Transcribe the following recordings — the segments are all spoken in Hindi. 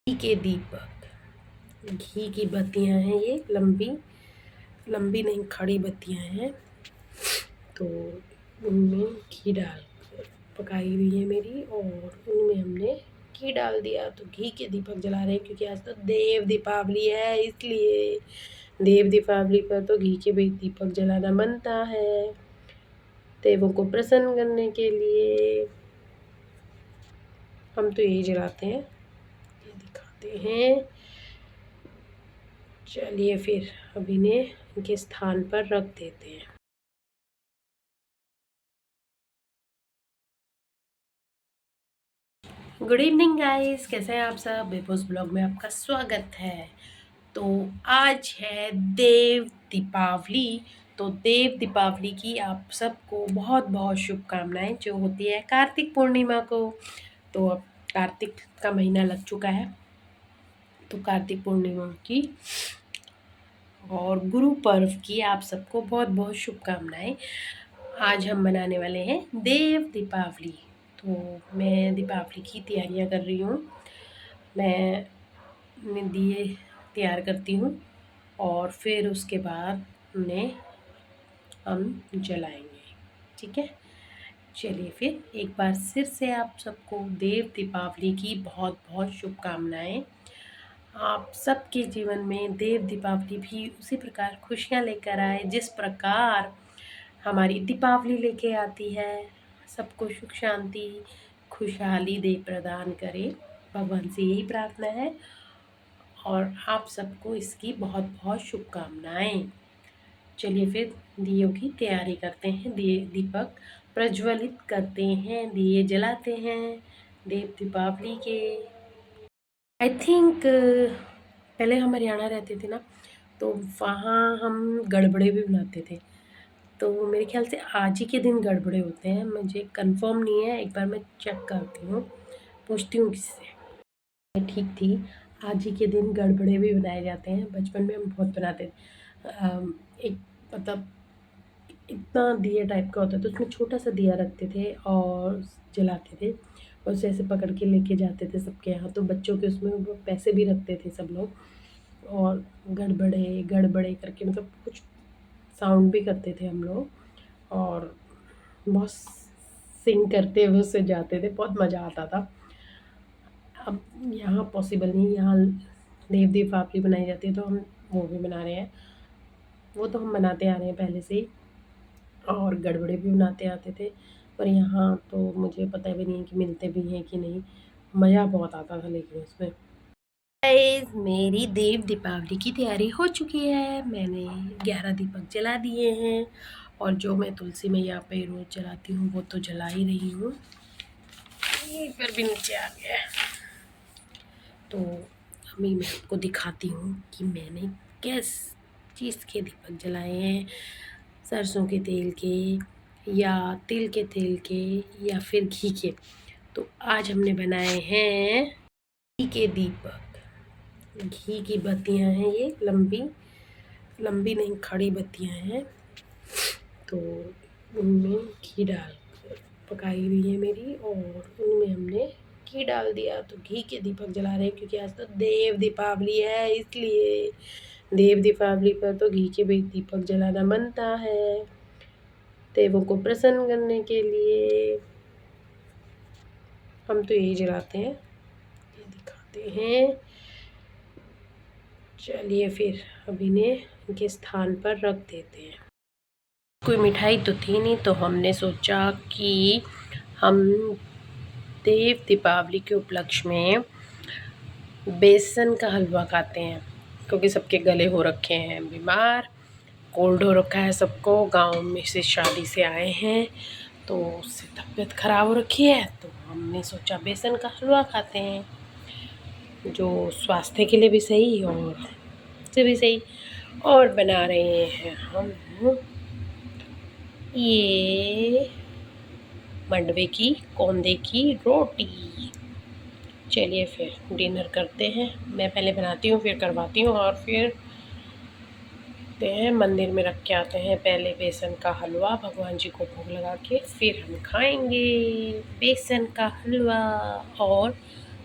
घी के दीपक, घी की बत्तियां हैं, ये लंबी लंबी नहीं खड़ी बत्तियां हैं। तो उनमें घी डाल पकाई हुई है मेरी, और उनमें हमने घी डाल दिया। तो घी के दीपक जला रहे हैं क्योंकि आज तो देव दीपावली है, इसलिए देव दीपावली पर तो घी के दीपक जलाना बनता है, देवों को प्रसन्न करने के लिए। हम तो यही जलाते हैं, ये दिखाते हैं। चलिए फिर अब इन्हें इनके स्थान पर रख देते हैं। गुड इवनिंग गाइस, कैसे हैं आप सब। बेबोस ब्लॉग में आपका स्वागत है। तो आज है देव दीपावली। तो देव दीपावली की आप सबको बहुत बहुत शुभकामनाएं, जो होती है कार्तिक पूर्णिमा को। तो अब कार्तिक का महीना लग चुका है, तो कार्तिक पूर्णिमा की और गुरु पर्व की आप सबको बहुत बहुत शुभकामनाएं। आज हम मनाने वाले हैं देव दीपावली। तो मैं दीपावली की तैयारियां कर रही हूँ। मैं दिए तैयार करती हूँ और फिर उसके बाद उन्हें हम जलाएंगे, ठीक है। चलिए फिर एक बार फिर से आप सबको देव दीपावली की बहुत बहुत शुभकामनाएं। आप सबके जीवन में देव दीपावली भी उसी प्रकार खुशियाँ लेकर आए जिस प्रकार हमारी दीपावली लेके आती है। सबको सुख शांति खुशहाली दे प्रदान करे, भगवान से यही प्रार्थना है। और आप सबको इसकी बहुत बहुत शुभकामनाएं। चलिए फिर दियों की तैयारी करते हैं, दिए दीपक प्रज्वलित करते हैं, दिए जलाते हैं देव दीपावली के। आई थिंक पहले हम हरियाणा रहते थे ना, तो वहाँ हम गड़बड़े भी बनाते थे। तो मेरे ख्याल से आज ही के दिन गड़बड़े होते हैं, मुझे कंफर्म नहीं है, एक बार मैं चेक करती हूँ, पूछती हूँ किससे। ठीक थी, आज ही के दिन गड़बड़े भी बनाए जाते हैं। बचपन में हम बहुत बनाते थे। एक मतलब इतना दिया टाइप का होता था, उसमें छोटा सा दिया रखते थे और जलाते थे, और उसे ऐसे पकड़ के लेके जाते थे सबके यहाँ। तो बच्चों के उसमें वो पैसे भी रखते थे सब लोग, और गड़बड़े गड़बड़े करके मतलब कुछ साउंड भी करते थे हम लोग, और बहुत सिंग करते हुए उससे जाते थे, बहुत मज़ा आता था। अब यहाँ पॉसिबल नहीं, यहाँ देव दीपावली बनाई जाती है तो हम वो भी बना रहे हैं। वो तो हम बनाते आ रहे हैं पहले से ही, और गड़बड़े भी बनाते आते थे। पर यहाँ तो मुझे पता भी नहीं है कि मिलते भी हैं कि नहीं। मज़ा बहुत आता था लेकिन उसमें। गाइस, मेरी देव दीपावली की तैयारी हो चुकी है। मैंने 11 दीपक जला दिए हैं, और जो मैं तुलसी मैया पे रोज़ जलाती हूँ वो तो जला ही रही हूँ। यहीं पर भी नीचे आ गया। तो अभी मैं आपको दिखाती हूँ कि मैंने किस चीज़ के दीपक जलाए हैं, सरसों के तेल के या तिल के तेल के या फिर घी के। तो आज हमने बनाए हैं घी के दीपक, घी की बत्तियां हैं, ये लंबी लंबी नहीं खड़ी बत्तियां हैं। तो उनमें घी डाल पकाई हुई है मेरी, और उनमें हमने घी डाल दिया। तो घी के दीपक जला रहे हैं क्योंकि आज तो देव दीपावली है, इसलिए देव दीपावली पर तो घी के दीपक जलाना बनता है, देवों को प्रसन्न करने के लिए। हम तो यही जलाते हैं, ये दिखाते हैं। चलिए फिर अब इन्हें इनके स्थान पर रख देते हैं। कोई मिठाई तो थी नहीं, तो हमने सोचा कि हम देव दीपावली के उपलक्ष्य में बेसन का हलवा खाते हैं, क्योंकि सबके गले हो रखे हैं बीमार, कोल्ड हो रखा है सबको। गांव में से शादी से आए हैं तो उससे तबीयत ख़राब हो रखी है, तो हमने सोचा बेसन का हलवा खाते हैं, जो स्वास्थ्य के लिए भी सही और से भी सही। और बना रहे हैं हम ये मंडवे की कोंदे की रोटी। चलिए फिर डिनर करते हैं। मैं पहले बनाती हूँ, फिर करवाती हूँ, और फिर मंदिर में रख के आते हैं पहले बेसन का हलवा, भगवान जी को भोग लगा के फिर हम खाएंगे बेसन का हलवा और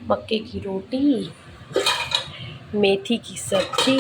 मक्के की रोटी। मेथी की सब्जी